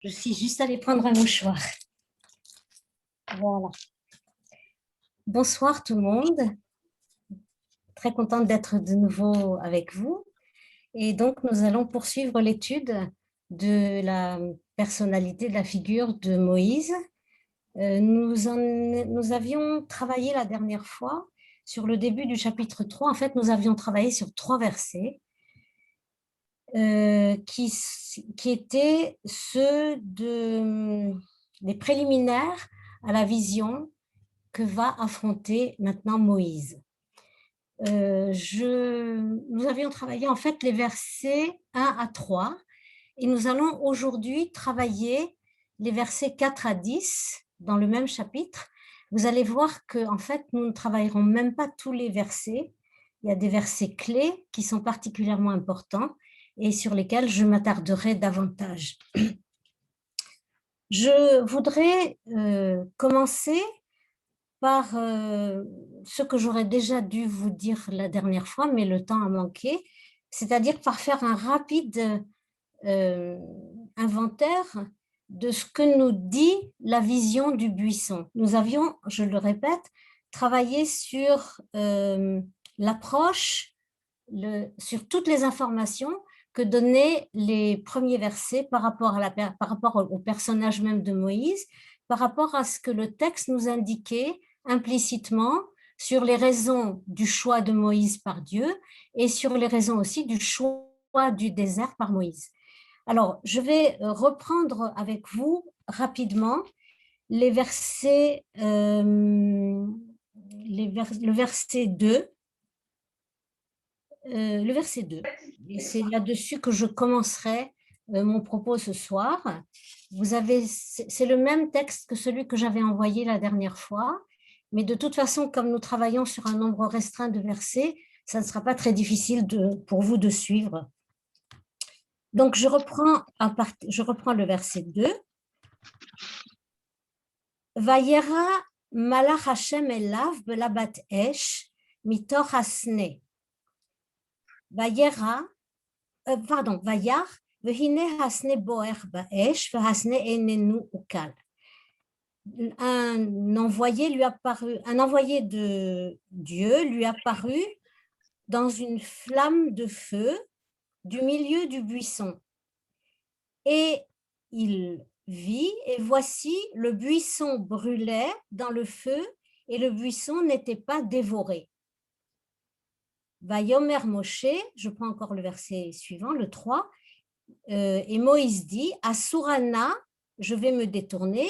Je suis juste allée prendre un mouchoir. Voilà. Bonsoir tout le monde. Très contente d'être de nouveau avec vous. Et donc, nous allons poursuivre l'étude de la personnalité, de la figure de Moïse. Nous avions travaillé la dernière fois sur le début du chapitre 3. En fait, nous avions travaillé sur 3 versets qui étaient ceux des préliminaires à la vision que va affronter maintenant Moïse. Nous avions travaillé en fait les versets 1 à 3 et nous allons aujourd'hui travailler les versets 4 à 10 dans le même chapitre. Vous allez voir que en fait, nous ne travaillerons même pas tous les versets. Il y a des versets clés qui sont particulièrement importants et sur lesquels je m'attarderai davantage. Je voudrais commencer par ce que j'aurais déjà dû vous dire la dernière fois, mais le temps a manqué, c'est-à-dire par faire un rapide inventaire de ce que nous dit la vision du buisson. Nous avions, je le répète, travaillé sur l'approche, sur toutes les informations que donnaient les premiers versets par rapport au personnage même de Moïse, par rapport à ce que le texte nous indiquait implicitement sur les raisons du choix de Moïse par Dieu et sur les raisons aussi du choix du désert par Moïse. Alors, je vais reprendre avec vous rapidement les versets, le verset 2. Le verset 2. Et c'est là-dessus que je commencerai mon propos ce soir. C'est le même texte que celui que j'avais envoyé la dernière fois, mais de toute façon, comme nous travaillons sur un nombre restreint de versets, ça ne sera pas très difficile pour vous de suivre. Donc, je reprends le verset 2. Vayera malach Hashem elav belabat esh mitoch hasne. Vayera, Vayar, vehine hasne boer baesh, vehasne enenu ukal. Un envoyé de Dieu lui apparut dans une flamme de feu du milieu du buisson. Et il vit, et voici, le buisson brûlait dans le feu, et le buisson n'était pas dévoré. Vayomer Moshe, je prends encore le verset suivant, le 3, et Moïse dit, à Surana, je vais me détourner,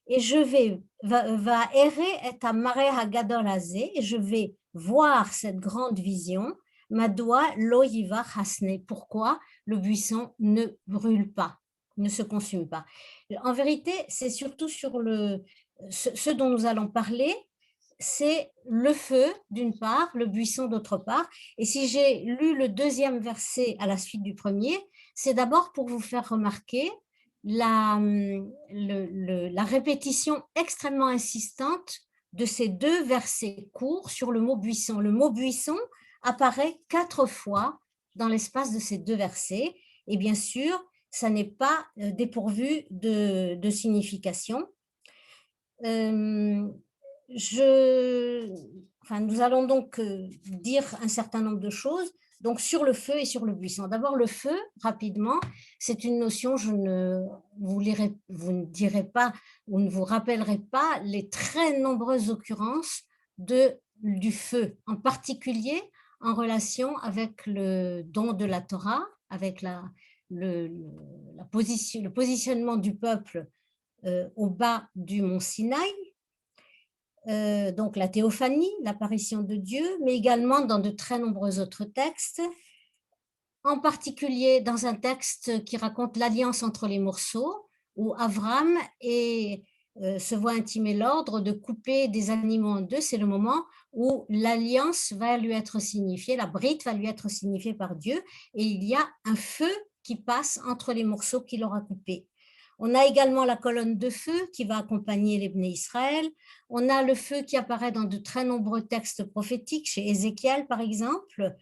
et je vais, va errer et amare hagadol hazé, et je vais voir cette grande vision, Madoua lo yiva hasne, pourquoi le buisson ne brûle pas, ne se consume pas. En vérité, c'est surtout sur ce dont nous allons parler, c'est le feu d'une part, le buisson d'autre part. Et si j'ai lu le deuxième verset à la suite du premier, c'est d'abord pour vous faire remarquer la répétition extrêmement insistante de ces 2 versets courts sur le mot buisson. Le mot buisson apparaît 4 fois dans l'espace de ces 2 versets. Et bien sûr, ça n'est pas dépourvu de signification. Nous allons donc dire un certain nombre de choses donc sur le feu et sur le buisson. D'abord, le feu, rapidement, c'est une notion, vous ne direz pas ou ne vous rappellerez pas les très nombreuses occurrences du feu, en particulier en relation avec le don de la Torah, avec le positionnement du peuple au bas du mont Sinaï, donc la théophanie, l'apparition de Dieu, mais également dans de très nombreux autres textes, en particulier dans un texte qui raconte l'alliance entre les morceaux, où Avram se voit intimer l'ordre de couper des animaux en 2. C'est le moment où l'alliance va lui être signifiée, la brite va lui être signifiée par Dieu, et il y a un feu qui passe entre les morceaux qu'il aura coupés. On a également la colonne de feu qui va accompagner les Bnei Israël. On a le feu qui apparaît dans de très nombreux textes prophétiques, chez Ézéchiel par exemple.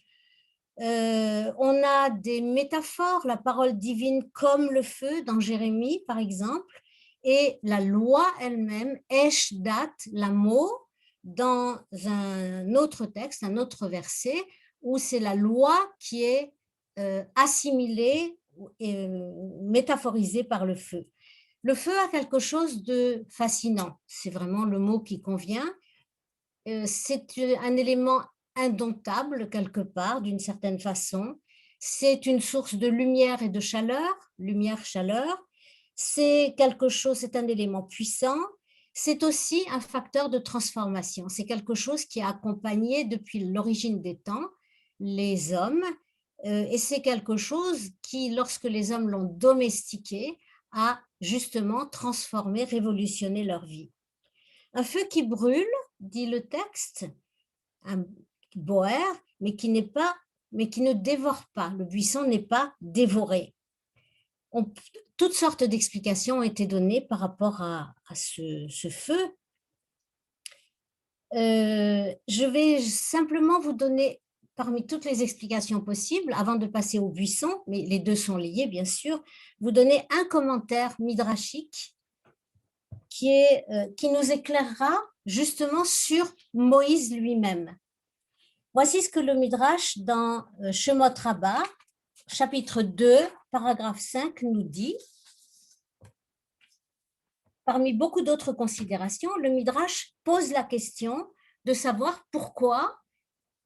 On a des métaphores, la parole divine comme le feu dans Jérémie, par exemple, et la loi elle-même, Esh Dat, la mot, dans un autre texte, un autre verset, où c'est la loi qui est assimilée et métaphorisée par le feu. Le feu a quelque chose de fascinant, c'est vraiment le mot qui convient. C'est un élément indomptable quelque part, d'une certaine façon. C'est une source de lumière et de chaleur, lumière-chaleur. C'est quelque chose, c'est un élément puissant. C'est aussi un facteur de transformation. C'est quelque chose qui a accompagné depuis l'origine des temps les hommes. Et c'est quelque chose qui, lorsque les hommes l'ont domestiqué, a justement transformé, révolutionné leur vie. Un feu qui brûle, dit le texte, un boer, mais qui ne dévore pas. Le buisson n'est pas dévoré. Toutes sortes d'explications ont été données par rapport à ce feu. Je vais simplement vous donner, parmi toutes les explications possibles, avant de passer au buisson, mais les deux sont liés bien sûr, vous donner un commentaire midrashique qui nous éclairera justement sur Moïse lui-même. Voici ce que le Midrash dans Shemot Rabbah, chapitre 2, paragraphe 5, nous dit. Parmi beaucoup d'autres considérations, le Midrash pose la question de savoir pourquoi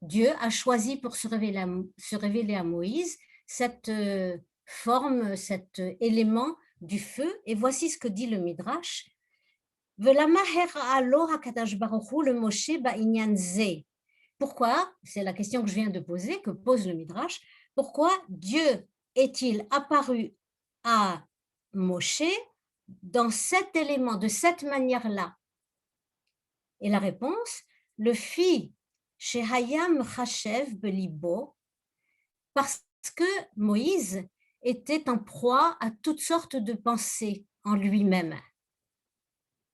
Dieu a choisi pour se révéler à Moïse cette forme, cet élément du feu. Et voici ce que dit le Midrash. Pourquoi, c'est la question que je viens de poser, que pose le Midrash, pourquoi Dieu est-il apparu à Moshe dans cet élément, de cette manière-là? Et la réponse, le fit chez Hayam Chashev Belibo, parce que Moïse était en proie à toutes sortes de pensées en lui-même.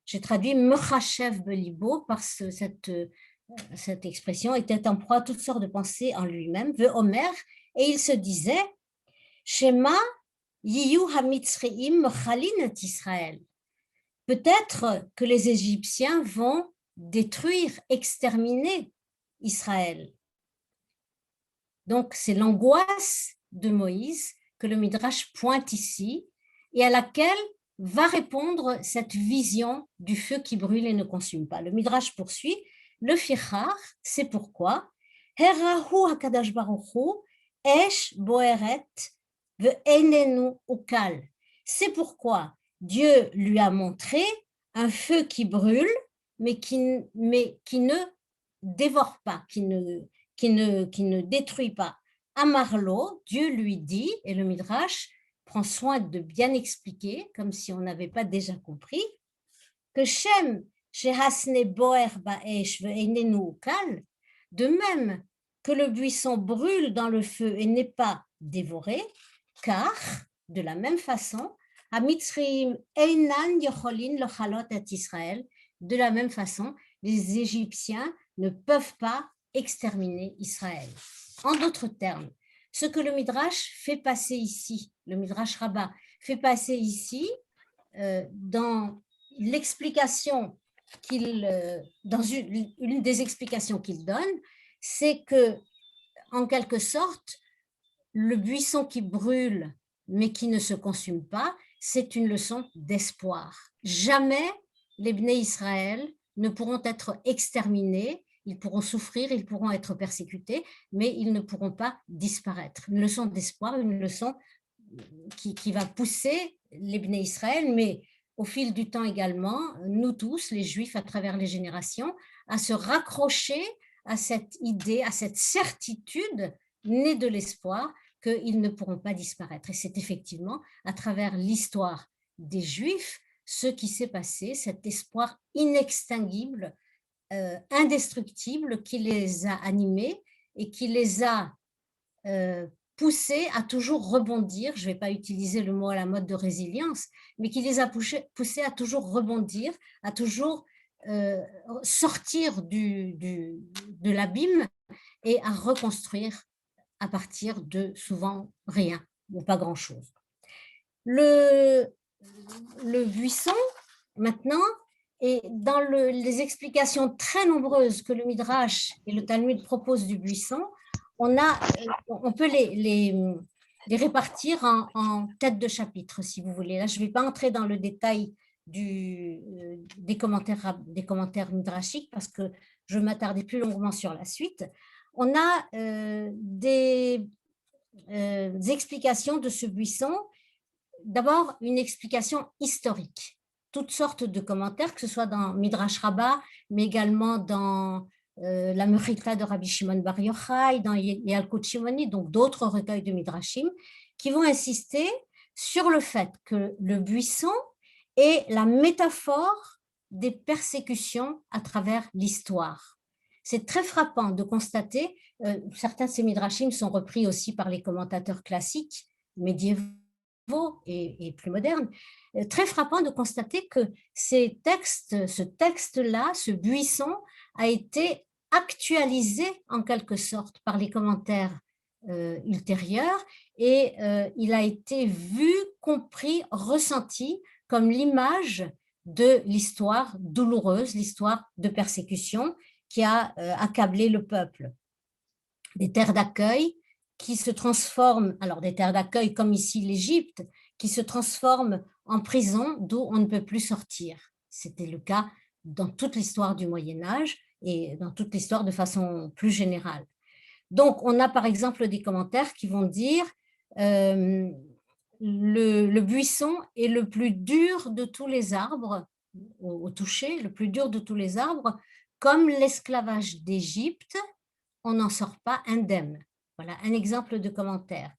J'ai traduit Mechachev Belibo parce que cette expression était en proie à toutes sortes de pensées en lui-même, veut Omer, et il se disait Shema Yiyu Hamitzreim Mechalin Israël. Peut-être que les Égyptiens vont détruire, exterminer Israël. Donc, c'est l'angoisse de Moïse que le Midrash pointe ici et à laquelle va répondre cette vision du feu qui brûle et ne consume pas. Le Midrash poursuit, le fichar, c'est pourquoi Herahu HaKadosh Baruch Hu Esh Boeret Ve'enenu Ukal. C'est pourquoi Dieu lui a montré un feu qui brûle, mais qui ne dévore pas, qui ne détruit pas. Amarlo, Dieu lui dit, et le Midrash prend soin de bien expliquer, comme si on n'avait pas déjà compris, que Shem Shehasne Boer Baesh Ve'enenu Ukal, de même que le buisson brûle dans le feu et n'est pas dévoré, car, de la même façon, Amitzrim Einan Yocholin Lochalot et Israël, de la même façon, les Égyptiens ne peuvent pas exterminer Israël. En d'autres termes, ce que le Midrash fait passer ici, le Midrash Rabbah fait passer ici, dans l'explication dans une des explications qu'il donne, c'est que, en quelque sorte, le buisson qui brûle mais qui ne se consume pas, c'est une leçon d'espoir. Jamais les Bnei Israël ne pourront être exterminés, ils pourront souffrir, ils pourront être persécutés, mais ils ne pourront pas disparaître. Une leçon d'espoir, une leçon qui va pousser les Bnei Israël, mais au fil du temps également, nous tous, les Juifs à travers les générations, à se raccrocher à cette idée, à cette certitude née de l'espoir qu'ils ne pourront pas disparaître. Et c'est effectivement à travers l'histoire des Juifs ce qui s'est passé, cet espoir inextinguible, indestructible qui les a animés et qui les a poussés à toujours rebondir, je ne vais pas utiliser le mot à la mode de résilience, mais qui les a poussés à toujours rebondir, à toujours sortir de l'abîme et à reconstruire à partir de souvent rien ou pas grand-chose. Le, le buisson, maintenant, et dans les explications très nombreuses que le Midrash et le Talmud proposent du buisson, on peut les répartir en têtes de chapitre, si vous voulez. Là, je ne vais pas entrer dans le détail des commentaires midrashiques parce que je m'attardais plus longuement sur la suite. On a des explications de ce buisson. D'abord, une explication historique. Toutes sortes de commentaires, que ce soit dans Midrash Rabbah, mais également dans la Mechilta de Rabbi Shimon Bar Yochai, dans Yalkut Shimoni, donc d'autres recueils de Midrashim, qui vont insister sur le fait que le buisson est la métaphore des persécutions à travers l'histoire. C'est très frappant de constater, certains de ces Midrashim sont repris aussi par les commentateurs classiques médiévaux, et plus moderne, très frappant de constater que ce texte-là, ce buisson, a été actualisé en quelque sorte par les commentaires ultérieurs et il a été vu, compris, ressenti comme l'image de l'histoire douloureuse, l'histoire de persécution qui a accablé le peuple. Des terres d'accueil qui se transforment, alors des terres d'accueil comme ici l'Égypte, qui se transforment en prison d'où on ne peut plus sortir. C'était le cas dans toute l'histoire du Moyen-Âge et dans toute l'histoire de façon plus générale. Donc, on a par exemple des commentaires qui vont dire le buisson est le plus dur de tous les arbres, au toucher, le plus dur de tous les arbres, comme l'esclavage d'Égypte, on n'en sort pas indemne. Voilà un exemple de commentaire.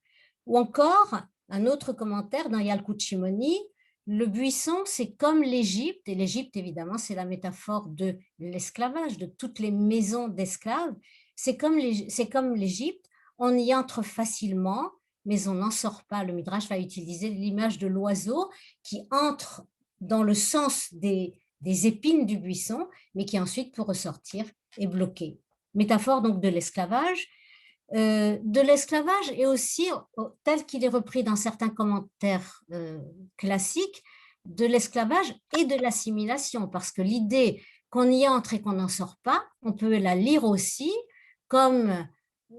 Ou encore, un autre commentaire dans Yalkut Shimoni, le buisson, c'est comme l'Égypte, et l'Égypte, évidemment, c'est la métaphore de l'esclavage, de toutes les maisons d'esclaves. C'est comme l'Égypte, on y entre facilement, mais on n'en sort pas. Le Midrash va utiliser l'image de l'oiseau qui entre dans le sens des épines du buisson, mais qui ensuite, pour ressortir, est bloqué. Métaphore donc de l'esclavage et aussi, tel qu'il est repris dans certains commentaires classiques, de l'esclavage et de l'assimilation, parce que l'idée qu'on y entre et qu'on n'en sort pas, on peut la lire aussi comme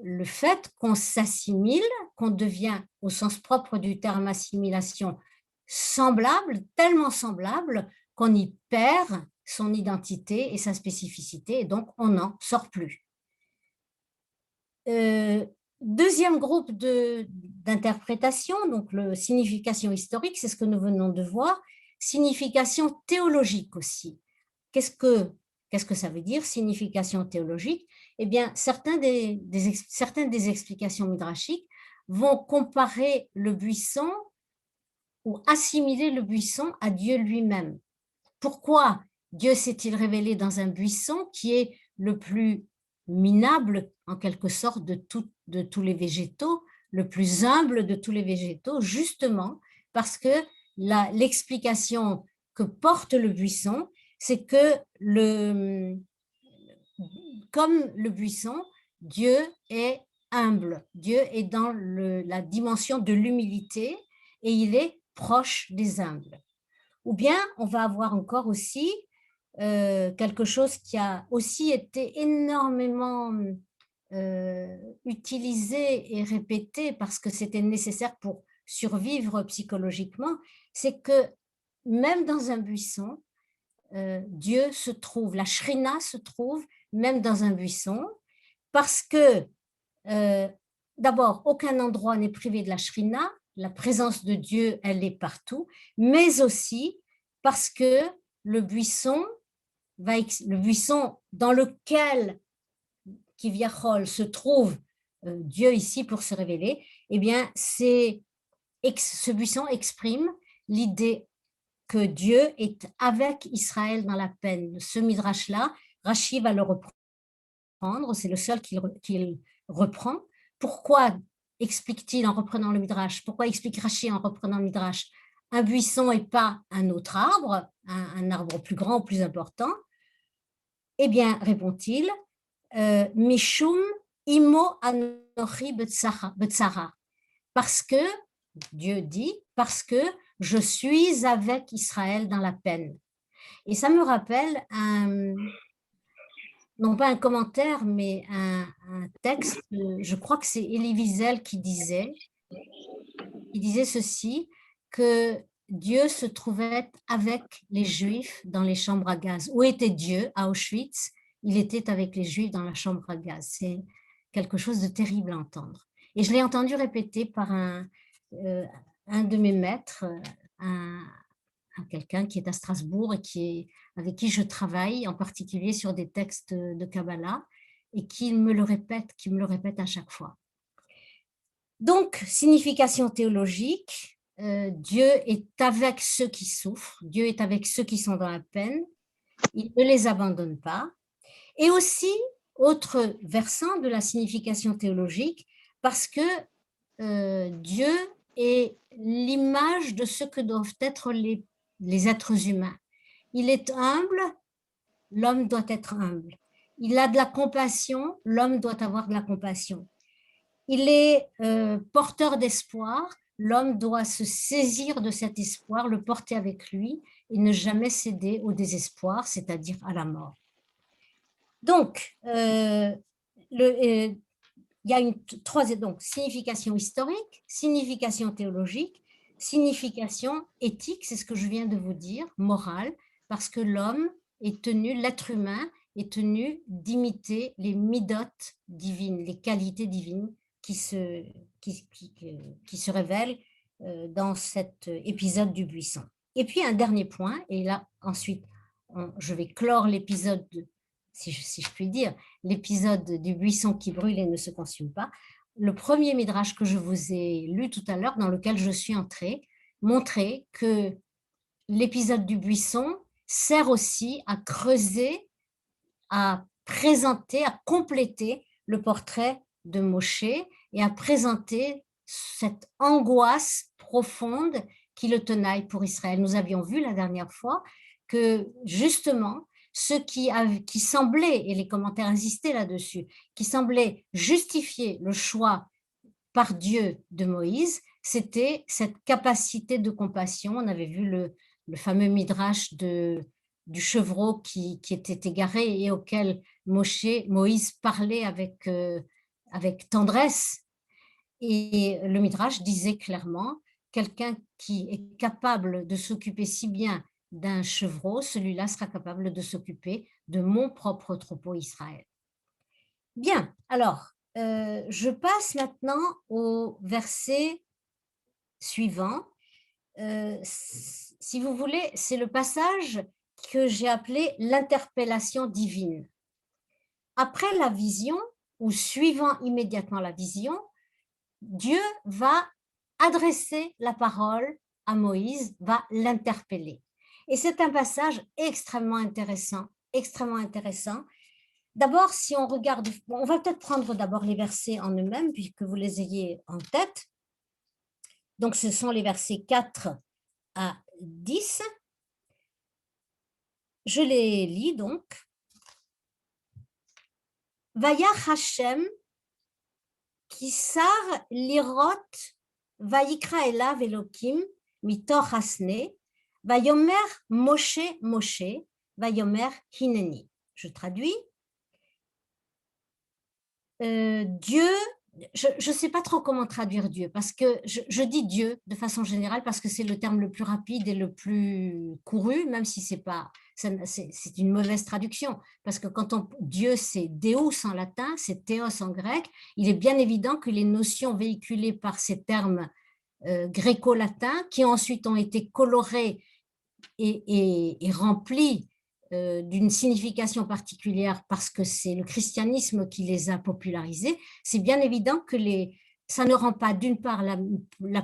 le fait qu'on s'assimile, qu'on devient, au sens propre du terme assimilation, semblable, tellement semblable qu'on y perd son identité et sa spécificité, et donc on n'en sort plus. Deuxième groupe d'interprétation, donc le signification historique, c'est ce que nous venons de voir, signification théologique aussi. Qu'est-ce que ça veut dire, signification théologique? Eh bien, certaines des explications midrashiques vont comparer le buisson ou assimiler le buisson à Dieu lui-même. Pourquoi Dieu s'est-il révélé dans un buisson qui est le plus minable, en quelque sorte, de tous les végétaux, le plus humble de tous les végétaux, justement parce que l'explication que porte le buisson, c'est que comme le buisson, Dieu est humble, Dieu est dans la dimension de l'humilité et il est proche des humbles. Ou bien, on va avoir encore aussi quelque chose qui a aussi été énormément utilisé et répété parce que c'était nécessaire pour survivre psychologiquement, c'est que même dans un buisson, Dieu se trouve, la Shrina se trouve même dans un buisson parce que d'abord, aucun endroit n'est privé de la Shrina, la présence de Dieu, elle est partout, mais aussi parce que le buisson dans lequel Kivyachol se trouve Dieu ici pour se révéler, eh bien, ce buisson exprime l'idée que Dieu est avec Israël dans la peine. Ce midrash-là, Rashi va le reprendre, c'est le seul qu'il reprend. Pourquoi explique-t-il en reprenant le midrash? Pourquoi explique Rashi en reprenant le midrash? Un buisson et pas un autre arbre, un arbre plus grand ou plus important? Eh bien, répond-il, Mishum Imo anochi betzara, parce que, Dieu dit, parce que je suis avec Israël dans la peine. Et ça me rappelle non pas un commentaire, mais un texte, je crois que c'est Elie Wiesel qui disait ceci, que Dieu se trouvait avec les Juifs dans les chambres à gaz. Où était Dieu à Auschwitz? Il était avec les Juifs dans la chambre à gaz. C'est quelque chose de terrible à entendre. Et je l'ai entendu répéter par un de mes maîtres, quelqu'un qui est à Strasbourg et avec qui je travaille, en particulier sur des textes de Kabbalah, et qui me le répète à chaque fois. Donc, signification théologique, Dieu est avec ceux qui souffrent, Dieu est avec ceux qui sont dans la peine, il ne les abandonne pas. Et aussi, autre versant de la signification théologique, parce que Dieu est l'image de ce que doivent être les êtres humains. Il est humble, l'homme doit être humble. Il a de la compassion, l'homme doit avoir de la compassion. Il est porteur d'espoir, l'homme doit se saisir de cet espoir, le porter avec lui et ne jamais céder au désespoir, c'est-à-dire à la mort. Donc, il y a une troisième, donc, signification historique, signification théologique, signification éthique, c'est ce que je viens de vous dire, morale, parce que l'homme est tenu, l'être humain est tenu d'imiter les midotes divines, les qualités divines qui se révèlent dans cet épisode du buisson. Et puis un dernier point, et là ensuite je vais clore l'épisode, si je puis dire, l'épisode du buisson qui brûle et ne se consume pas. Le premier midrash que je vous ai lu tout à l'heure, dans lequel je suis entrée, montrait que l'épisode du buisson sert aussi à creuser, à présenter, à compléter le portrait de Moshe et à présenter cette angoisse profonde qui le tenaille pour Israël. Nous avions vu la dernière fois que justement, ceux qui semblaient, et les commentaires insistaient là-dessus, qui semblaient justifier le choix par Dieu de Moïse, c'était cette capacité de compassion. On avait vu le fameux midrash du chevreau qui était égaré et auquel Moïse parlait avec tendresse. Et le midrash disait clairement, quelqu'un qui est capable de s'occuper si bien d'un chevreau, celui-là sera capable de s'occuper de mon propre troupeau Israël. Bien, alors, je passe maintenant au verset suivant. Si vous voulez, c'est le passage que j'ai appelé l'interpellation divine. Après la vision, ou suivant immédiatement la vision, Dieu va adresser la parole à Moïse, va l'interpeller. Et c'est un passage extrêmement intéressant, extrêmement intéressant. D'abord, si on regarde, on va peut-être prendre d'abord les versets en eux-mêmes, puisque vous les ayez en tête. Donc, ce sont les versets 4 à 10. Je les lis donc. Vayach Hashem kisar lirot vayikra elav Elokim mitoch hasne vayomer Moshe Moshe vayomer hineni. Je traduis. Dieu, je ne sais pas trop comment traduire Dieu, parce que je dis Dieu de façon générale parce que c'est le terme le plus rapide et le plus couru, même si c'est une mauvaise traduction, parce que quand Dieu c'est Deus en latin, c'est Théos en grec, il est bien évident que les notions véhiculées par ces termes gréco-latins, qui ensuite ont été colorés et remplis d'une signification particulière parce que c'est le christianisme qui les a popularisés, c'est bien évident que ça ne rend pas d'une part le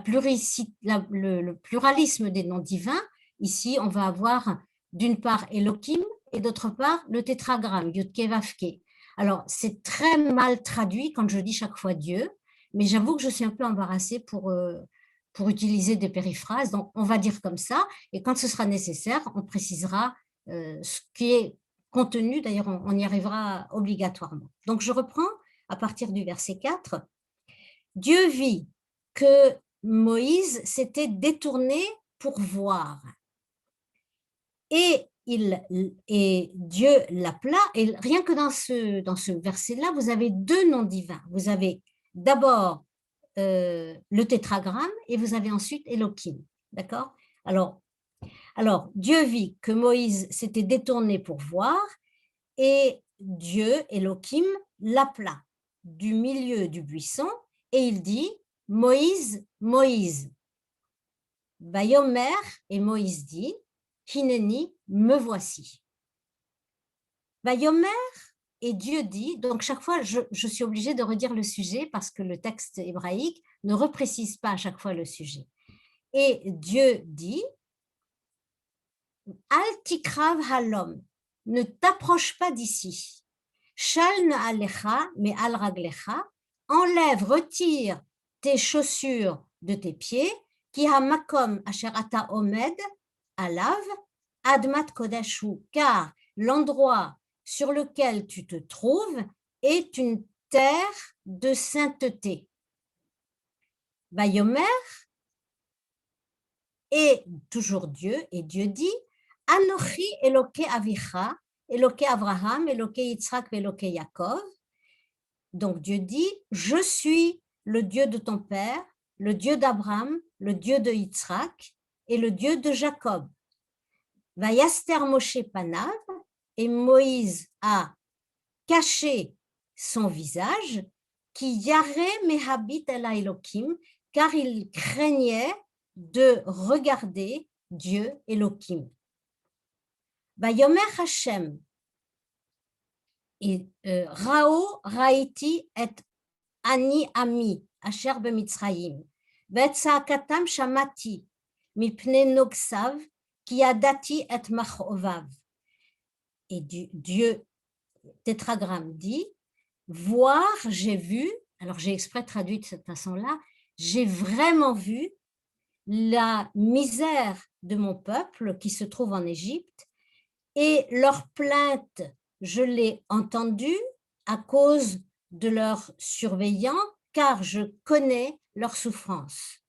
pluralisme des noms divins. Ici, on va avoir d'une part Elohim et d'autre part le tétragramme, Yudke Vavke. Alors, c'est très mal traduit quand je dis chaque fois Dieu, mais j'avoue que je suis un peu embarrassée pour utiliser des périphrases. Donc, on va dire comme ça, et quand ce sera nécessaire, on précisera ce qui est contenu, d'ailleurs on y arrivera obligatoirement. Donc je reprends à partir du verset 4. Dieu vit que Moïse s'était détourné pour voir. Et Dieu l'appela, et rien que dans ce verset-là, vous avez deux noms divins. Vous avez d'abord le tétragramme et vous avez ensuite Elohim. D'accord? Alors, Dieu vit que Moïse s'était détourné pour voir et Dieu, Elohim, l'appela du milieu du buisson et il dit « Moïse, Moïse ». Vayomer, et Moïse dit « Hineni, me voici ». Vayomer, et Dieu dit, donc chaque fois je suis obligée de redire le sujet parce que le texte hébraïque ne reprécise pas à chaque fois le sujet. Et Dieu dit « Al tikrav halom » ne t'approche pas d'ici. Shal alecha, mais al raglecha, enlève, retire tes chaussures de tes pieds, ki hamakom asher ata omed, alav, admat kodashu, car l'endroit sur lequel tu te trouves est une terre de sainteté. Vayomer, et toujours Dieu, et Dieu dit, Anochi Eloke Avicha, Eloke Abraham, Eloke Yitzhak, Eloke Yaakov. Donc Dieu dit, je suis le Dieu de ton père, le Dieu d'Abraham, le Dieu de Yitzhak et le Dieu de Jacob. Vayaster Moshe Panav, et Moïse a caché son visage, qui yare mehabit el Elohim, car il craignait de regarder Dieu Elohim. Vayomer Hashem, Rao Raiti et Ani Ami, Asher b'Mitzrayim, v'et tza'akatam shamati, mipnei nogsav, ki yadati et machovav. Et Dieu, tétragramme, dit, voir, j'ai vu, alors j'ai exprès traduit de cette façon-là, j'ai vraiment vu la misère de mon peuple qui se trouve en Égypte et leur plainte, je l'ai entendue à cause de leurs surveillants, car je connais leur souffrance.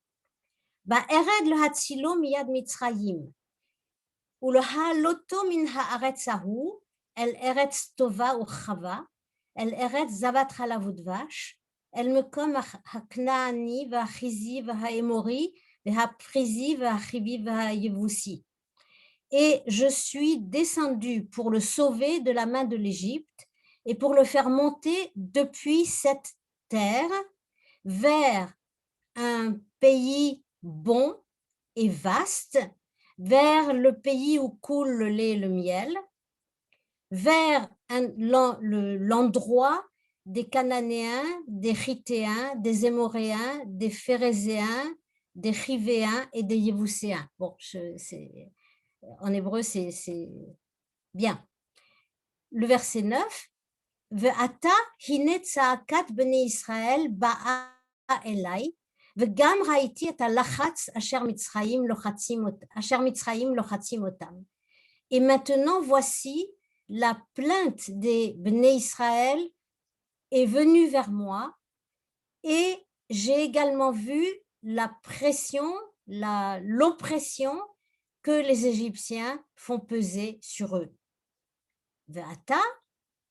Ba'ered le hatzilo miyad Mitzrayim, ou le ha'loto min ha'aretz hahu, el eretz tova ou chava, el eretz zavat halavud vash, el mekom ha'knaani v'achizi v'ha'emori, v'ha'prizi v'achivi v'ha'yevusi. Et je suis descendu pour le sauver de la main de l'Égypte et pour le faire monter depuis cette terre vers un pays bon et vaste, vers le pays où coule le lait et le miel, vers l'endroit des Cananéens, des Chittéens, des Émoréens, des Phérézéens, des Chivéens et des Yévouséens. Bon, en hébreu, c'est bien. Le verset 9, Ve'ata hine tza'akat bnei Israël ba'a elai, ve'gam ra'iti et ha'lachatz asher Mitzrayim lochatzim otam. Et maintenant, voici, la plainte des bnei Israël est venue vers moi et j'ai également vu la pression, l'oppression que les Égyptiens font peser sur eux. Ve'ata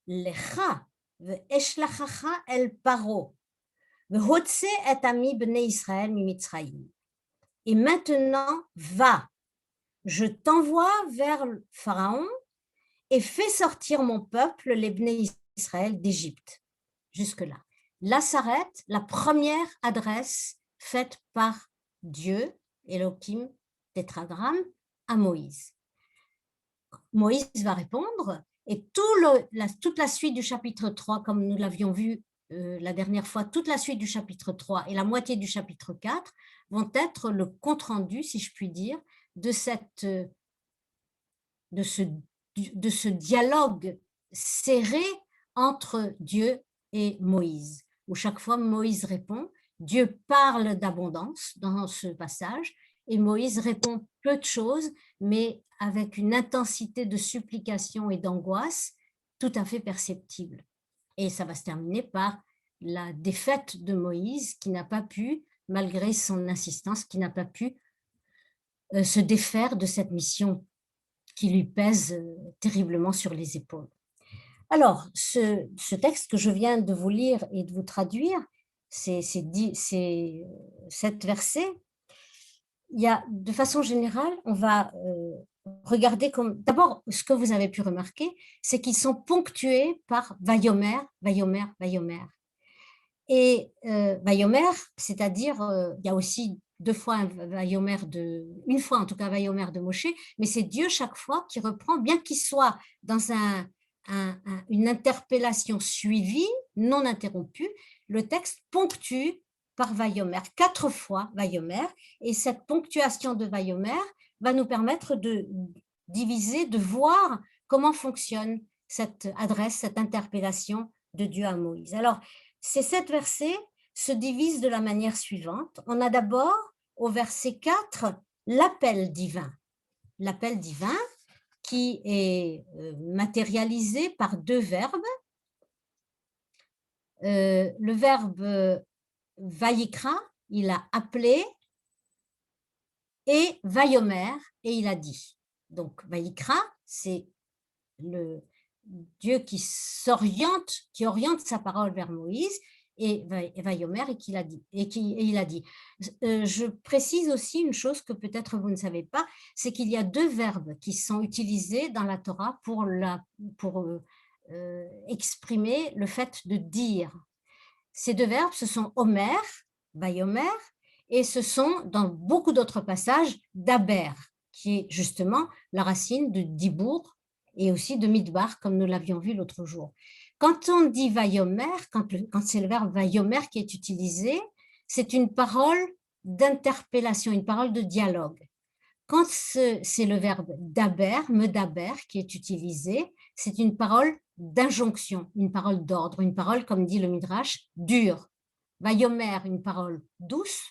lecha ve'eshlachacha el paro ve'hotse et ami bnei Israël mi Mitzrayim. Et maintenant, va, je t'envoie vers Pharaon et fais sortir mon peuple, les bnei Israël, d'Égypte. Jusque-là. Là s'arrête la première adresse faite par Dieu, Elohim, tétragramme, à Moïse. Moïse va répondre et toute la suite du chapitre 3, comme nous l'avions vu la dernière fois, toute la suite du chapitre 3 et la moitié du chapitre 4 vont être le compte-rendu, si je puis dire, de ce dialogue serré entre Dieu et Moïse, où chaque fois Moïse répond, Dieu parle d'abondance dans ce passage, et Moïse répond peu de choses, mais avec une intensité de supplication et d'angoisse tout à fait perceptible. Et ça va se terminer par la défaite de Moïse qui n'a pas pu, malgré son insistance, qui n'a pas pu se défaire de cette mission qui lui pèse terriblement sur les épaules. Alors, ce texte que je viens de vous lire et de vous traduire, c'est 7 versets. Il y a, de façon générale, on va regarder comme... D'abord, ce que vous avez pu remarquer, c'est qu'ils sont ponctués par Vayomer, Vayomer, Vayomer. Et Vayomer, c'est-à-dire, il y a aussi 2 fois une fois en tout un Vayomer de Moshe, mais c'est Dieu chaque fois qui reprend, bien qu'il soit dans une interpellation suivie, non interrompue, le texte ponctue par Vayomer, 4 fois Vayomer, et cette ponctuation de Vayomer va nous permettre de diviser, de voir comment fonctionne cette adresse, cette interpellation de Dieu à Moïse. Alors, ces 7 versets se divisent de la manière suivante. On a d'abord, au verset 4, l'appel divin. L'appel divin qui est matérialisé par 2 verbes. Le verbe Vayikra, il a appelé, et Vayomer, et il a dit. Donc, Vayikra, c'est le Dieu qui s'oriente, qui oriente sa parole vers Moïse, et Vayomer, et il a dit. Je précise aussi une chose que peut-être vous ne savez pas, c'est qu'il y a 2 verbes qui sont utilisés dans la Torah pour exprimer le fait de dire. Ces 2 verbes, ce sont Omer, Vayomer, et ce sont, dans beaucoup d'autres passages, Daber, qui est justement la racine de Dibour et aussi de Midbar, comme nous l'avions vu l'autre jour. Quand on dit Vayomer, quand c'est le verbe Vayomer qui est utilisé, c'est une parole d'interpellation, une parole de dialogue. Quand c'est le verbe Daber, Medaber, qui est utilisé, c'est une parole d'injonction, une parole d'ordre, une parole, comme dit le Midrash, dure. Vayomer, une parole douce,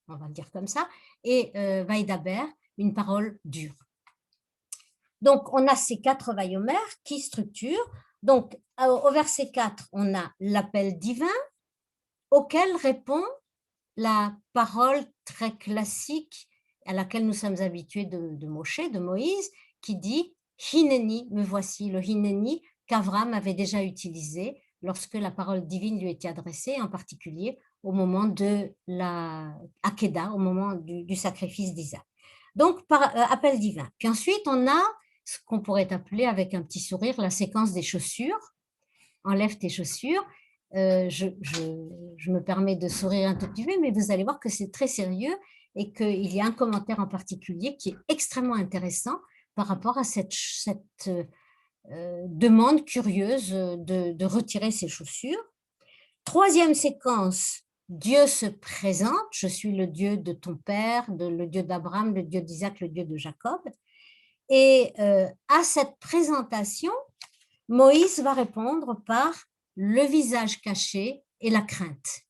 on va le dire comme ça, et Vaidaber, une parole dure. Donc, on a ces 4 Vayomer qui structurent. Donc, au verset 4, on a l'appel divin auquel répond la parole très classique à laquelle nous sommes habitués de Moshe, de Moïse, qui dit « Hineni, me voici », le Hineni qu'Avram avait déjà utilisé lorsque la parole divine lui était adressée, en particulier au moment de la Akeda, au moment du sacrifice d'Isaac. Donc, par appel divin. Puis ensuite, on a ce qu'on pourrait appeler avec un petit sourire la séquence des chaussures. Enlève tes chaussures. Je me permets de sourire un tout petit peu, mais vous allez voir que c'est très sérieux et qu'il y a un commentaire en particulier qui est extrêmement intéressant par rapport à cette demande curieuse de retirer ses chaussures. 3e séquence, Dieu se présente, je suis le Dieu de ton père, le Dieu d'Abraham, le Dieu d'Isaac, le Dieu de Jacob. Et à cette présentation, Moïse va répondre par le visage caché et la crainte.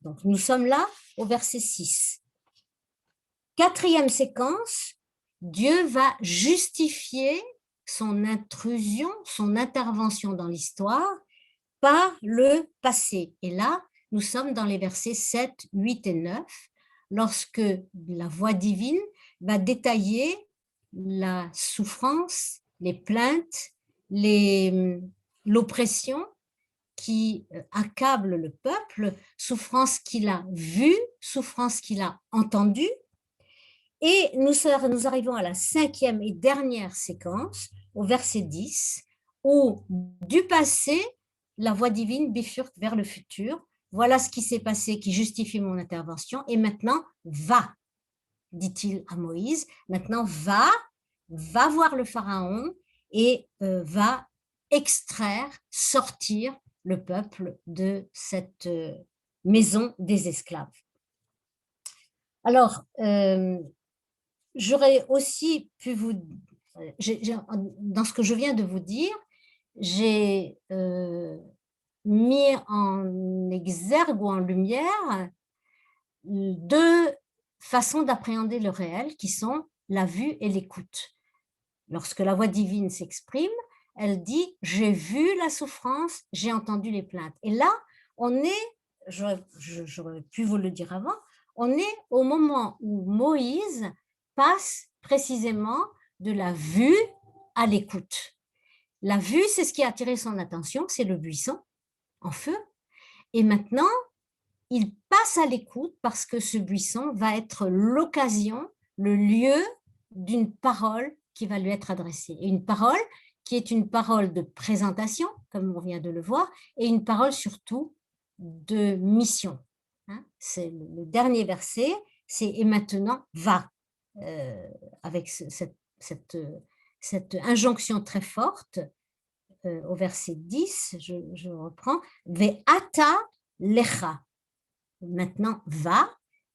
Donc, nous sommes là au verset 6. 4e séquence, Dieu va justifier son intrusion, son intervention dans l'histoire par le passé. Et là, nous sommes dans les versets 7, 8 et 9, lorsque la voix divine va détailler la souffrance, les plaintes, l'oppression qui accable le peuple, souffrance qu'il a vue, souffrance qu'il a entendue. Et nous arrivons à la 5e et dernière séquence, au verset 10, où du passé, la voix divine bifurque vers le futur. Voilà ce qui s'est passé qui justifie mon intervention. Et maintenant, va, dit-il à Moïse. Maintenant, va voir le pharaon et va extraire, sortir le peuple de cette maison des esclaves. Alors, j'aurais aussi pu dans ce que je viens de vous dire, j'ai mis en exergue ou en lumière 2 façons d'appréhender le réel qui sont la vue et l'écoute. Lorsque la voix divine s'exprime, elle dit « j'ai vu la souffrance, j'ai entendu les plaintes ». Et là, on est, j'aurais pu vous le dire avant, on est au moment où Moïse passe précisément de la vue à l'écoute. La vue, c'est ce qui a attiré son attention, c'est le buisson en feu. Et maintenant, il passe à l'écoute parce que ce buisson va être l'occasion, le lieu d'une parole qui va lui être adressée. Et une parole qui est une parole de présentation, comme on vient de le voir, et une parole surtout de mission. C'est le dernier verset, c'est « et maintenant, va », avec cette injonction très forte au verset 10, je reprends, « Ve'ata lecha », maintenant va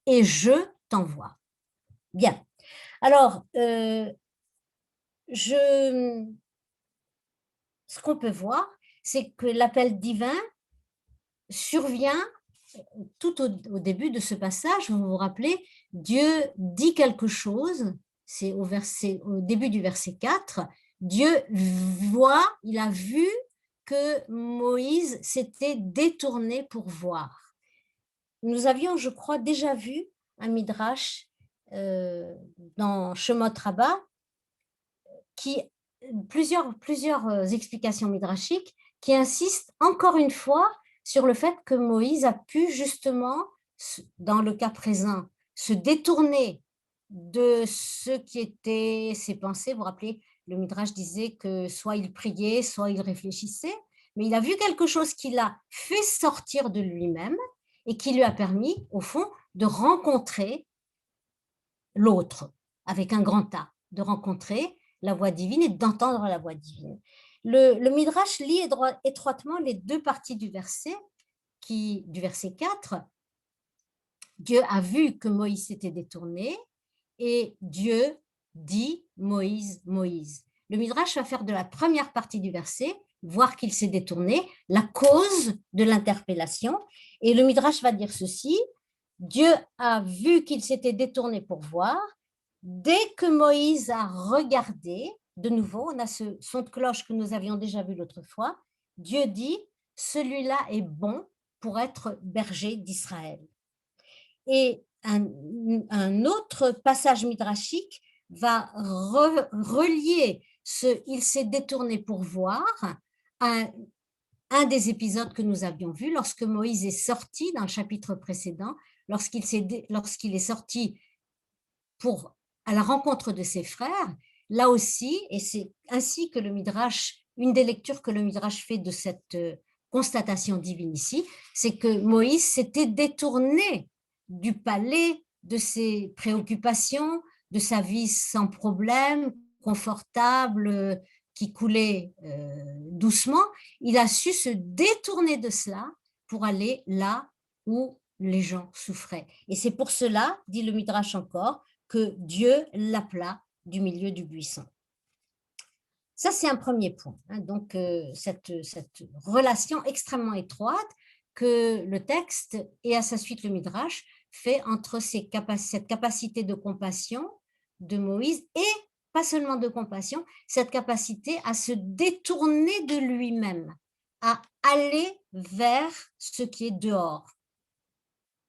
et je t'envoie. Bien. Alors, ce qu'on peut voir, c'est que l'appel divin survient tout au début de ce passage. Vous vous rappelez, Dieu dit quelque chose, c'est au début du verset 4, Dieu voit, il a vu que Moïse s'était détourné pour voir. Nous avions, je crois, déjà vu un midrash dans Shemot Rabbah, plusieurs explications midrashiques qui insistent encore une fois sur le fait que Moïse a pu justement, dans le cas présent, se détourner de ce qui étaient ses pensées. Vous vous rappelez, le midrash disait que soit il priait, soit il réfléchissait, mais il a vu quelque chose qui l'a fait sortir de lui-même et qui lui a permis, au fond, de rencontrer l'autre, avec un grand A, de rencontrer la voix divine et d'entendre la voix divine. Le Midrash lie étroitement les deux parties du verset, du verset 4. Dieu a vu que Moïse s'était détourné et Dieu dit Moïse, Moïse. Le Midrash va faire de la première partie du verset, voir qu'il s'est détourné, la cause de l'interpellation. Et le Midrash va dire ceci, Dieu a vu qu'il s'était détourné pour voir. Dès que Moïse a regardé, de nouveau, on a ce son de cloche que nous avions déjà vu l'autre fois, Dieu dit, celui-là est bon pour être berger d'Israël. Et un autre passage midrashique va relier ce « il s'est détourné pour voir » à un des épisodes que nous avions vus lorsque Moïse est sorti dans le chapitre précédent, lorsqu'il est sorti à la rencontre de ses frères, là aussi, et c'est ainsi que le Midrash, une des lectures que le Midrash fait de cette constatation divine ici, c'est que Moïse s'était détourné du palais, de ses préoccupations, de sa vie sans problème, confortable, qui coulait doucement. Il a su se détourner de cela pour aller là où les gens souffraient. Et c'est pour cela, dit le Midrash encore, que Dieu l'appela du milieu du buisson. Ça, c'est un premier point. Donc, cette relation extrêmement étroite que le texte et à sa suite le Midrash fait entre cette capacité de compassion de Moïse et pas seulement de compassion, cette capacité à se détourner de lui-même, à aller vers ce qui est dehors,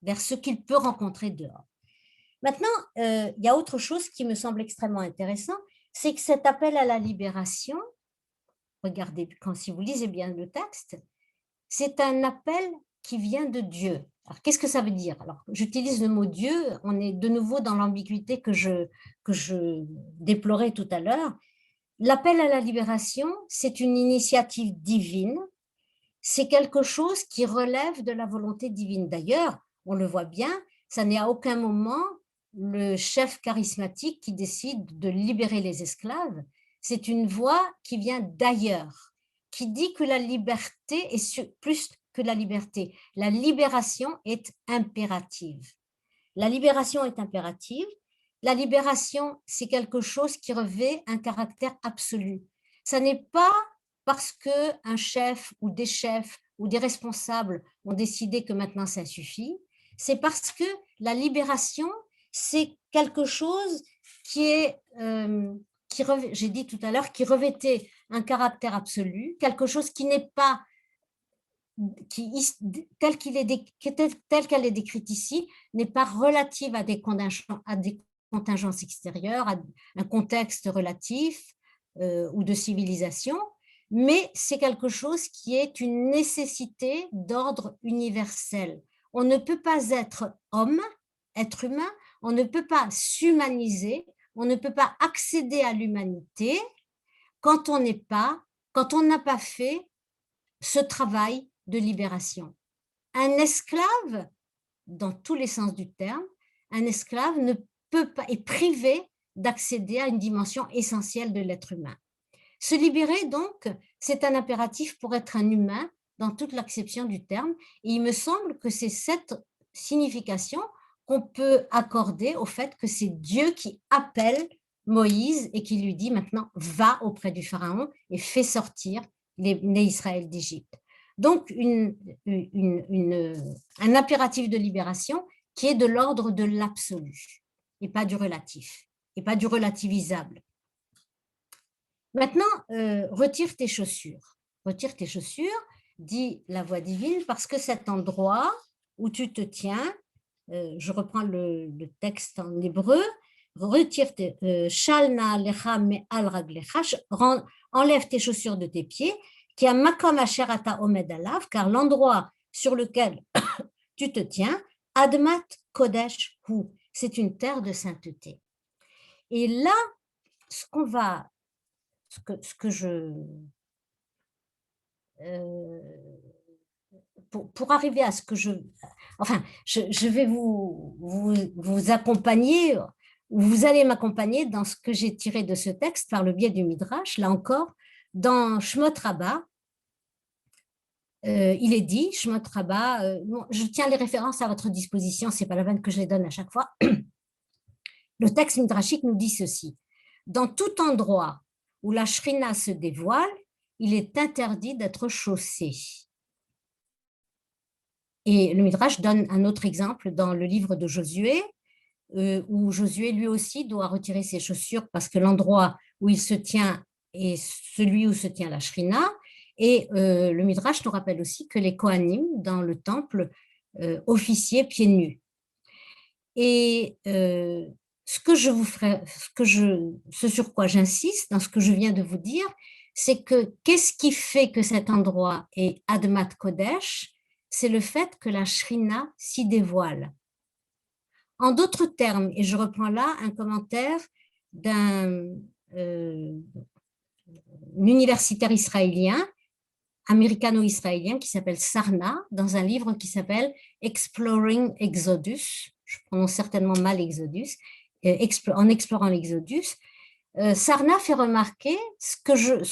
vers ce qu'il peut rencontrer dehors. Maintenant, il y a autre chose qui me semble extrêmement intéressant, c'est que cet appel à la libération, regardez, si vous lisez bien le texte, c'est un appel qui vient de Dieu. Alors, qu'est-ce que ça veut dire? Alors, j'utilise le mot Dieu, on est de nouveau dans l'ambiguïté que je déplorais tout à l'heure. L'appel à la libération, c'est une initiative divine, c'est quelque chose qui relève de la volonté divine. D'ailleurs, on le voit bien, ça n'est à aucun moment le chef charismatique qui décide de libérer les esclaves, c'est une voix qui vient d'ailleurs, qui dit que la liberté est plus que la liberté. La libération est impérative. La libération est impérative. La libération, c'est quelque chose qui revêt un caractère absolu. Ça n'est pas parce qu'un chef ou des chefs ou des responsables ont décidé que maintenant ça suffit. C'est parce que la libération, c'est quelque chose qui est, j'ai dit tout à l'heure, qui revêtait un caractère absolu, quelque chose qui n'est pas telle qu'elle est décrite ici, n'est pas relative à des contingences extérieures, à un contexte relatif ou de civilisation, mais c'est quelque chose qui est une nécessité d'ordre universel. On ne peut pas être homme, être humain, on ne peut pas s'humaniser, on ne peut pas accéder à l'humanité quand on n'a pas fait ce travail de libération. Un esclave, dans tous les sens du terme, un esclave ne peut pas, est privé d'accéder à une dimension essentielle de l'être humain. Se libérer, donc, c'est un impératif pour être un humain dans toute l'acception du terme. Et il me semble que c'est cette signification qu'on peut accorder au fait que c'est Dieu qui appelle Moïse et qui lui dit maintenant, va auprès du Pharaon et fais sortir les Israël d'Égypte. Donc, un impératif de libération qui est de l'ordre de l'absolu et pas du relatif, et pas du relativisable. Maintenant, retire tes chaussures. Retire tes chaussures, dit la voix divine, parce que cet endroit où tu te tiens, je reprends le texte en hébreu, retire tes shalna lecha me'al raglecha, enlève tes chaussures de tes pieds, qui a makom asher ata omed alav, car l'endroit sur lequel tu te tiens, admat kodesh hu, c'est une terre de sainteté. Et là, ce que je pour arriver à ce que je vais vous accompagner, vous allez m'accompagner dans ce que j'ai tiré de ce texte par le biais du Midrash. Là encore, dans Shmot Rabbah, il est dit, Shmot Rabbah, je tiens les références à votre disposition, c'est pas la peine que je les donne à chaque fois. Le texte midrashique nous dit ceci: dans tout endroit où la Shrina se dévoile, il est interdit d'être chaussé. Et le Midrash donne un autre exemple dans le livre de Josué, où Josué lui aussi doit retirer ses chaussures parce que l'endroit où il se tient est celui où se tient la Shrina. Et le Midrash nous rappelle aussi que les Kohanim, dans le temple, officiaient pieds nus. Et ce sur quoi j'insiste dans ce que je viens de vous dire, c'est que qu'est-ce qui fait que cet endroit est Admat Kodesh? C'est le fait que la Shrina s'y dévoile. En d'autres termes, et je reprends là un commentaire d'un universitaire israélien, américano-israélien, qui s'appelle Sarna, dans un livre qui s'appelle Exploring Exodus, je prononce certainement mal Exodus, en explorant l'Exodus, Sarna fait remarquer ce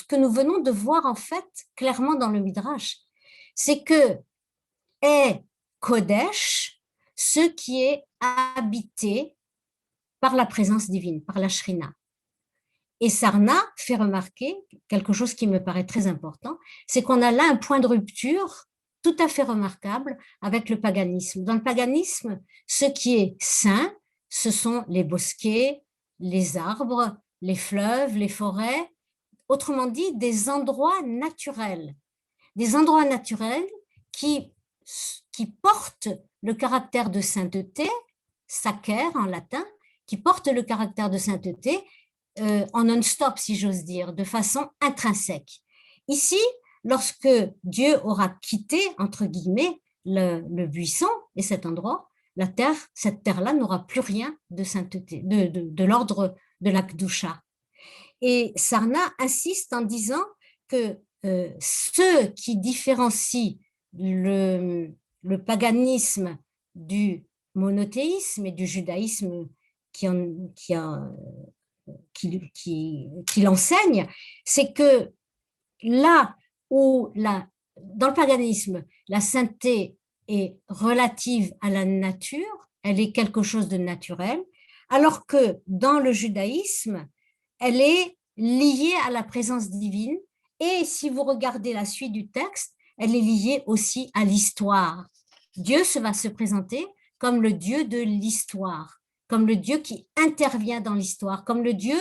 que nous venons de voir en fait clairement dans le Midrash, c'est que est Kodesh ce qui est habité par la présence divine, par la Shrina. Et Sarna fait remarquer quelque chose qui me paraît très important, c'est qu'on a là un point de rupture tout à fait remarquable avec le paganisme. Dans le paganisme, ce qui est saint, ce sont les bosquets, les arbres, les fleuves, les forêts, autrement dit, des endroits naturels qui portent le caractère de sainteté, sacer en latin, qui portent le caractère de sainteté en non-stop, si j'ose dire, de façon intrinsèque. Ici, lorsque Dieu aura quitté, entre guillemets, le buisson et cet endroit, cette terre-là n'aura plus rien de sainteté, de l'ordre de la Kedusha. Et Sarna insiste en disant que ce qui différencie le paganisme du monothéisme et du judaïsme qui l'enseigne, c'est que là où dans le paganisme, la sainteté est relative à la nature, elle est quelque chose de naturel, alors que dans le judaïsme, elle est liée à la présence divine. Et si vous regardez la suite du texte, elle est liée aussi à l'histoire. Dieu va se présenter comme le Dieu de l'histoire, comme le Dieu qui intervient dans l'histoire, comme le Dieu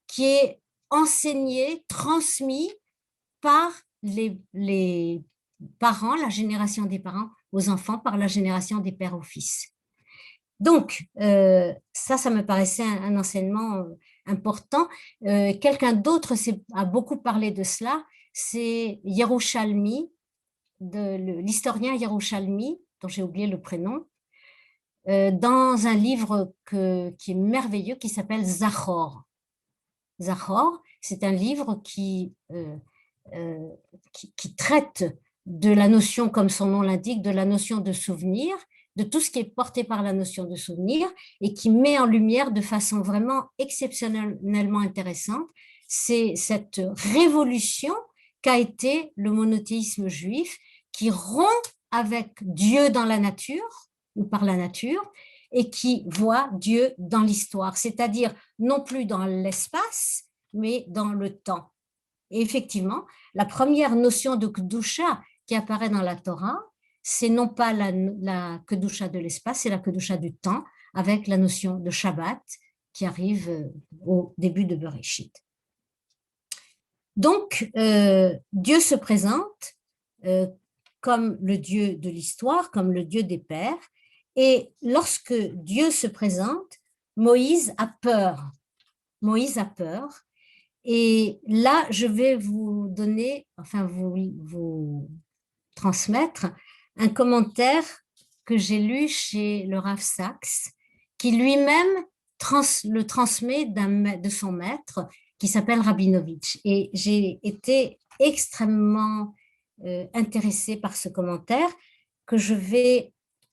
qui est enseigné, transmis par les parents, la génération des parents aux enfants par la génération des pères aux fils. Donc, ça me paraissait un enseignement important. Quelqu'un d'autre a beaucoup parlé de cela, c'est Yerushalmi, l'historien Yerushalmi, dont j'ai oublié le prénom, dans un livre qui est merveilleux, qui s'appelle Zachor. Zachor, c'est un livre qui traite de la notion, comme son nom l'indique, de la notion de souvenir, de tout ce qui est porté par la notion de souvenir et qui met en lumière de façon vraiment exceptionnellement intéressante, c'est cette révolution qu'a été le monothéisme juif qui rompt avec Dieu dans la nature ou par la nature et qui voit Dieu dans l'histoire, c'est-à-dire non plus dans l'espace, mais dans le temps. Et effectivement, la première notion de Kedusha qui apparaît dans la Torah, c'est non pas la Kedusha de l'espace, c'est la Kedusha du temps, avec la notion de Shabbat qui arrive au début de Bereshit. Donc, Dieu se présente comme le Dieu de l'histoire, comme le Dieu des pères, et lorsque Dieu se présente, Moïse a peur. Moïse a peur. Et là, je vais vous donner, enfin vous transmettre un commentaire que j'ai lu chez le Rav Sachs, qui lui-même le transmet de son maître, qui s'appelle Rabinovitch. Et j'ai été extrêmement intéressée par ce commentaire que je vais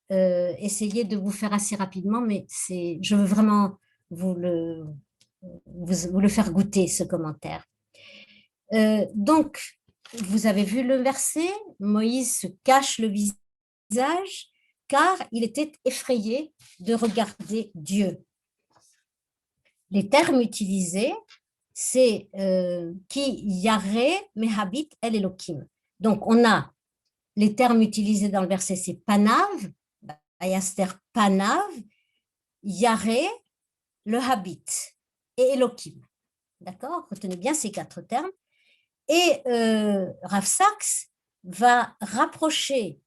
essayer de vous faire assez rapidement, mais je veux vraiment vous le faire goûter, ce commentaire. Donc, vous avez vu le verset, Moïse se cache le visage car il était effrayé de regarder Dieu. Les termes utilisés, c'est Ki Yare Mehabit El Elokim. Donc, on a les termes utilisés dans le verset, c'est Panav, Ayaster Panav, Yare, le Habit et Elokim. D'accord? Retenez bien ces 4 termes. Et Rav Sachs va rapprocher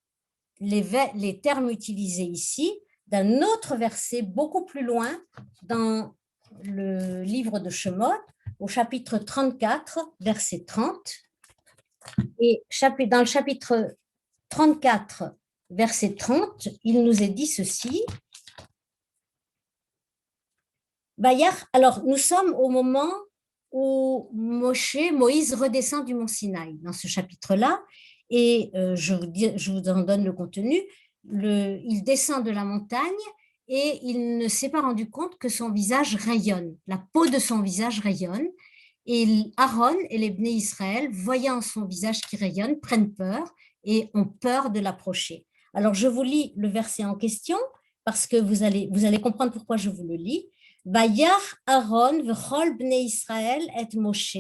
les termes utilisés ici d'un autre verset beaucoup plus loin dans le livre de Shemot, au chapitre 34, verset 30. Et dans le chapitre 34, verset 30, il nous est dit ceci. Alors, nous sommes au moment où Moïse redescend du mont Sinaï, dans ce chapitre-là, et je vous en donne le contenu. Il descend de la montagne et il ne s'est pas rendu compte que son visage rayonne, la peau de son visage rayonne, et Aaron et les Bnei Israël, voyant son visage qui rayonne, prennent peur et ont peur de l'approcher. Alors, je vous lis le verset en question, parce que vous allez comprendre pourquoi je vous le lis. Vayach Aaron v'chol bnei Israël et Moshe.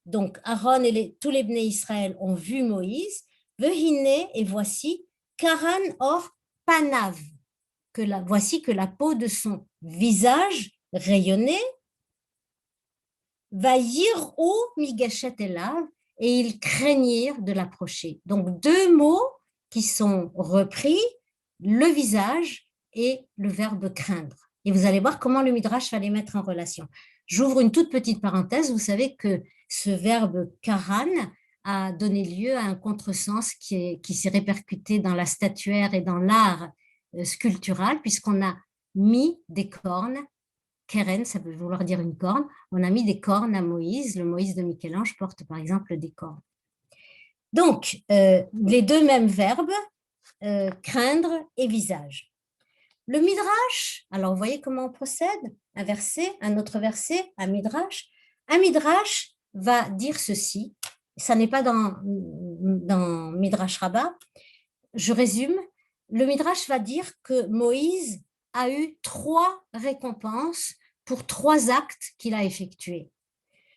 Donc Aaron et tous les bnei Israël ont vu Moïse. Vehine, et voici Karan or panav. Voici que la peau de son visage rayonnait. Vayir'u migashet elav, et ils craignirent de l'approcher. Donc 2 mots qui sont repris, le visage et le verbe craindre. Et vous allez voir comment le Midrash va les mettre en relation. J'ouvre une toute petite parenthèse. Vous savez que ce verbe karan a donné lieu à un contresens qui s'est répercuté dans la statuaire et dans l'art sculptural, puisqu'on a mis des cornes. Keren, ça peut vouloir dire une corne. On a mis des cornes à Moïse. Le Moïse de Michel-Ange porte par exemple des cornes. Donc, les 2 mêmes verbes, craindre et visage. Le Midrash, alors vous voyez comment on procède? Un autre verset, un Midrash. Un Midrash va dire ceci, ça n'est pas dans Midrash Rabbah, je résume, le Midrash va dire que Moïse a eu 3 récompenses pour 3 actes qu'il a effectués.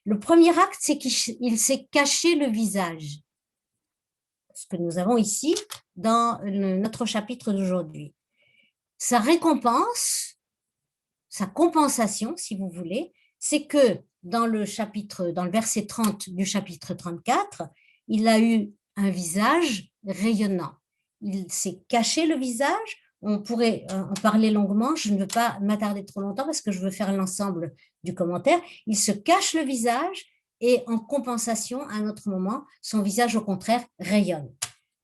Le premier acte, c'est qu'il s'est caché le visage, ce que nous avons ici dans notre chapitre d'aujourd'hui. Sa récompense, sa compensation, si vous voulez, c'est que dans le verset 30 du chapitre 34, il a eu un visage rayonnant. Il s'est caché le visage. On pourrait en parler longuement. Je ne veux pas m'attarder trop longtemps parce que je veux faire l'ensemble du commentaire. Il se cache le visage et en compensation, à un autre moment, son visage, au contraire, rayonne.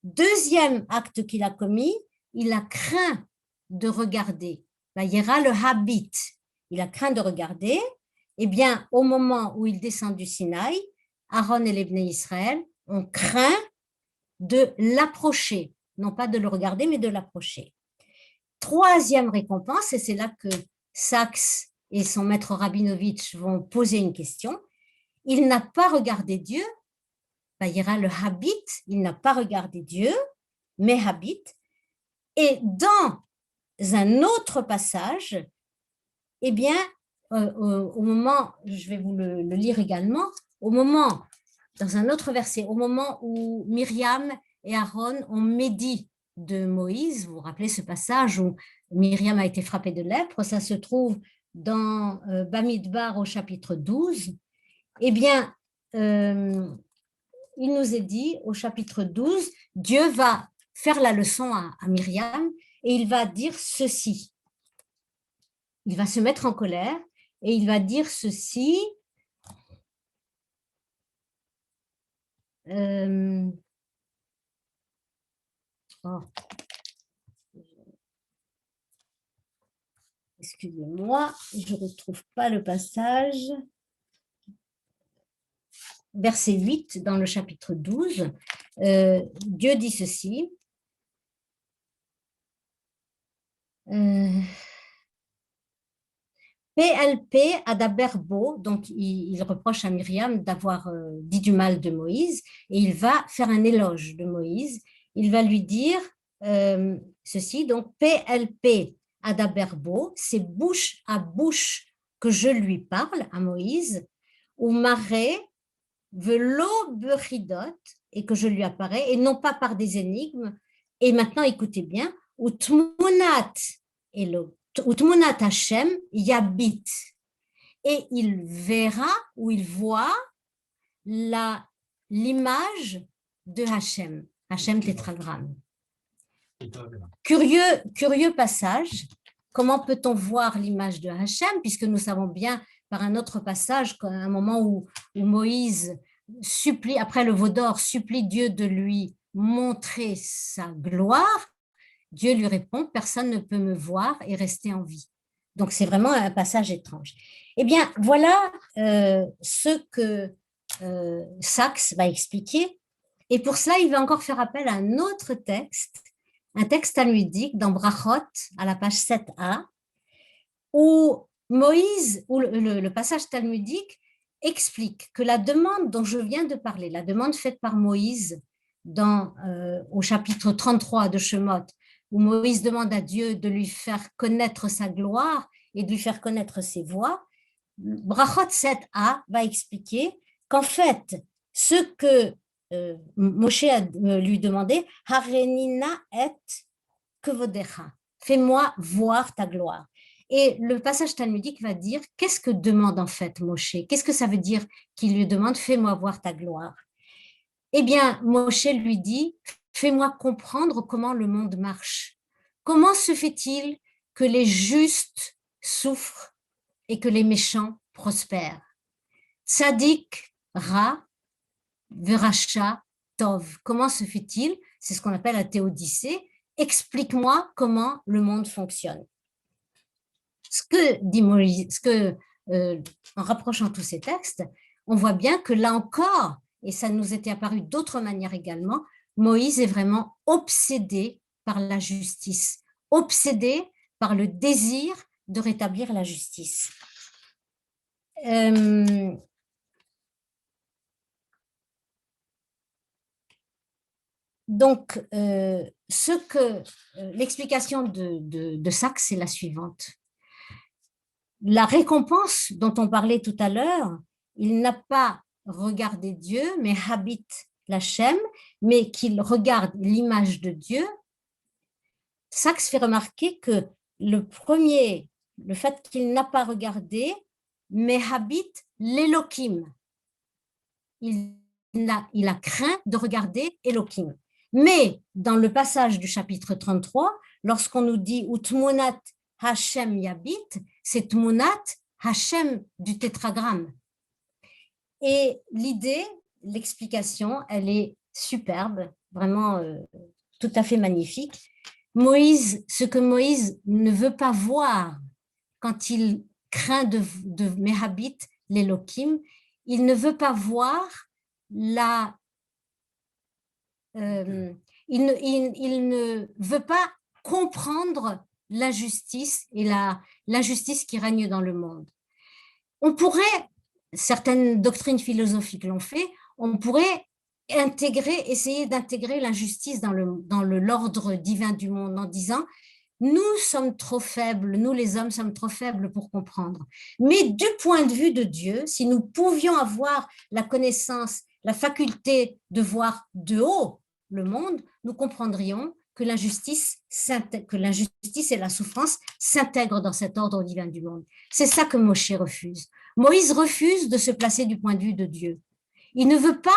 Deuxième acte qu'il a commis, il a craint de regarder. Vayera le habit. Il a craint de regarder. Eh bien, au moment où il descend du Sinaï, Aaron et les Bnei Israël ont craint de l'approcher, non pas de le regarder, mais de l'approcher. Troisième récompense, et c'est là que Sachs et son maître Rabinovitch vont poser une question. Il n'a pas regardé Dieu, Vayera le habit, il n'a pas regardé Dieu, mais habit. Et dans un autre passage, eh bien, au moment, je vais vous le lire également, au moment, dans un autre verset, au moment où Myriam et Aaron ont médit de Moïse, vous vous rappelez ce passage où Myriam a été frappée de lèpre, ça se trouve dans Bamidbar au chapitre 12, eh bien, il nous est dit au chapitre 12, Dieu va faire la leçon à Myriam et il va dire ceci. Il va se mettre en colère et il va dire ceci. Excusez-moi, je ne retrouve pas le passage. Verset 8 dans le chapitre 12, Dieu dit ceci. PLP Adaberbo, donc il reproche à Myriam d'avoir dit du mal de Moïse et il va faire un éloge de Moïse. Il va lui dire ceci, donc PLP Adaberbo, c'est bouche à bouche que je lui parle à Moïse, ou maré velo beridot, et que je lui apparais, et non pas par des énigmes. Et maintenant, écoutez bien, utmunat elo. Utmunat Hashem yabit. Et il verra ou il voit l'image de Hashem, Hashem tétragramme. Curieux passage. Comment peut-on voir l'image de Hashem, puisque nous savons bien par un autre passage qu'à un moment où Moïse supplie, après le veau d'or, supplie Dieu de lui montrer sa gloire, Dieu lui répond, personne ne peut me voir et rester en vie. Donc, c'est vraiment un passage étrange. Eh bien, voilà ce que Sachs va expliquer. Et pour cela, il va encore faire appel à un autre texte, un texte talmudique dans Brachot, à la page 7a, où Moïse, où le passage talmudique explique que la demande dont je viens de parler, la demande faite par Moïse au chapitre 33 de Shemot, où Moïse demande à Dieu de lui faire connaître sa gloire et de lui faire connaître ses voies, Brachot 7a va expliquer qu'en fait, ce que Moshe lui demandait, Harenina et kevodecha, fais-moi voir ta gloire. Et le passage talmudique va dire, qu'est-ce que demande en fait Moshe? Qu'est-ce que ça veut dire qu'il lui demande, fais-moi voir ta gloire? Eh bien, Moshe lui dit, fais-moi comprendre comment le monde marche. Comment se fait-il que les justes souffrent et que les méchants prospèrent? Tzadik, Ra, Veracha, Tov. Comment se fait-il? C'est ce qu'on appelle la théodicée. Explique-moi comment le monde fonctionne. Ce que dit Moïse, en rapprochant tous ces textes, on voit bien que là encore, et ça nous était apparu d'autres manières également, Moïse est vraiment obsédé par la justice, obsédé par le désir de rétablir la justice. Donc, l'explication de Sachs est la suivante. La récompense dont on parlait tout à l'heure, il n'a pas regardé Dieu, mais habite l'Hachem, mais qu'il regarde l'image de Dieu. Sachs fait remarquer que le fait qu'il n'a pas regardé, mais habite l'Elohim. Il il a craint de regarder Elohim. Mais dans le passage du chapitre 33, lorsqu'on nous dit « Utmunat Hashem Yabit », c'est Tmunat Hashem du tétragramme. Et l'idée, l'explication, elle est superbe, vraiment tout à fait magnifique. Moïse, ce que Moïse ne veut pas voir quand il craint de Mehabit l'Elohim, il ne veut pas voir il ne veut pas comprendre l'injustice et l'injustice qui règne dans le monde. On pourrait, certaines doctrines philosophiques l'ont fait, on pourrait essayer d'intégrer l'injustice dans l'ordre divin du monde en disant nous sommes trop faibles, nous les hommes sommes trop faibles pour comprendre. Mais du point de vue de Dieu, si nous pouvions avoir la connaissance, la faculté de voir de haut le monde, nous comprendrions que l'injustice et la souffrance s'intègrent dans cet ordre divin du monde. C'est ça que Moshe refuse. Moïse refuse de se placer du point de vue de Dieu. Il ne veut pas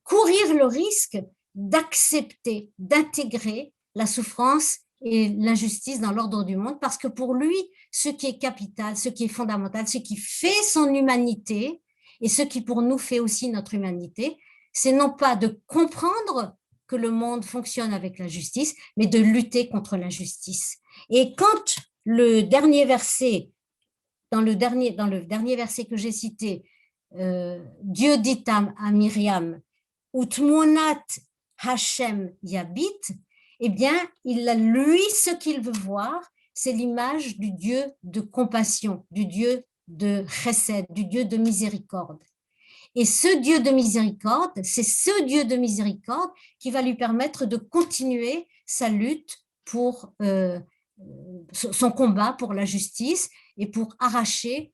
courir le risque d'accepter, d'intégrer la souffrance et l'injustice dans l'ordre du monde, parce que pour lui, ce qui est capital, ce qui est fondamental, ce qui fait son humanité, et ce qui pour nous fait aussi notre humanité, c'est non pas de comprendre que le monde fonctionne avec la justice, mais de lutter contre l'injustice. Et quand le dernier verset, dans le dernier verset que j'ai cité, Dieu dit à Myriam, Utmunat Hashem Yabit, eh bien, lui, ce qu'il veut voir, c'est l'image du Dieu de compassion, du Dieu de chesed, du Dieu de miséricorde. Et ce Dieu de miséricorde, c'est ce Dieu de miséricorde qui va lui permettre de continuer sa lutte pour son combat pour la justice et pour arracher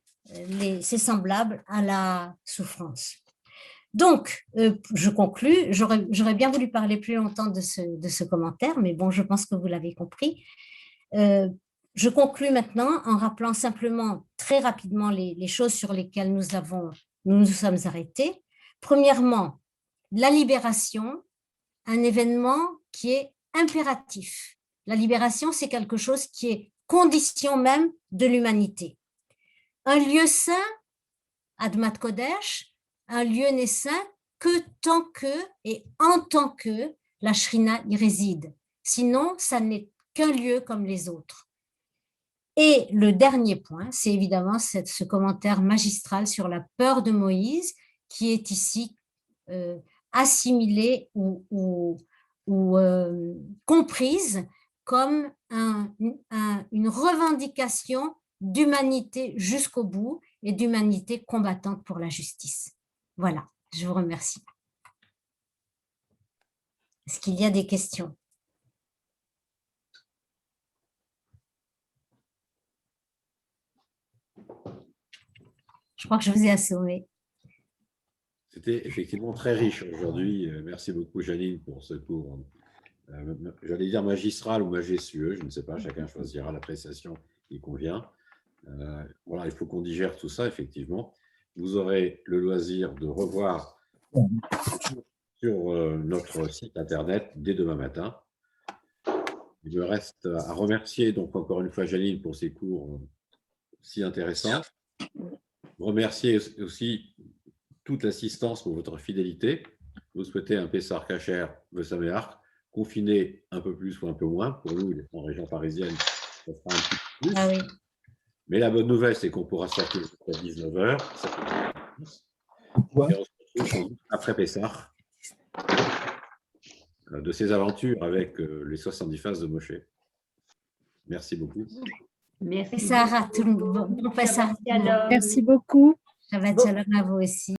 ses semblables à la souffrance. Donc, je conclus. J'aurais bien voulu parler plus longtemps de ce commentaire, mais bon, je pense que vous l'avez compris. Je conclus maintenant en rappelant simplement très rapidement les choses sur lesquelles nous nous sommes arrêtés. Premièrement, la libération, un événement qui est impératif. La libération, c'est quelque chose qui est condition même de l'humanité. Un lieu saint, Admat Kodesh, un lieu n'est saint que tant que et en tant que la Shrina y réside. Sinon, ça n'est qu'un lieu comme les autres. Et le dernier point, c'est évidemment ce commentaire magistral sur la peur de Moïse qui est ici assimilée ou comprise comme une revendication d'humanité jusqu'au bout et d'humanité combattante pour la justice. Voilà, je vous remercie. Est-ce qu'il y a des questions? Je crois que je vous ai assommé. C'était effectivement très riche aujourd'hui. Merci beaucoup, Janine, pour ce cours. J'allais dire magistral ou majestueux, je ne sais pas, chacun choisira l'appréciation qui convient. Voilà, il faut qu'on digère tout ça, effectivement. Vous aurez le loisir de revoir sur notre site internet dès demain matin. Il me reste à remercier donc encore une fois Janine pour ces cours si intéressants. Remercier aussi toute l'assistance pour votre fidélité. Vous souhaitez un Pessar Kacher Vesaméar, confiné un peu plus ou un peu moins. Pour nous, en région parisienne, ça sera un petit peu plus. Ah oui. Mais la bonne nouvelle, c'est qu'on pourra sortir à 19h. Et on se retrouve après Pessar de ses aventures avec les 70 phases de Moshe. Merci beaucoup. Merci. Sarah, tout le monde. Merci beaucoup. Shabbat shalom à vous aussi.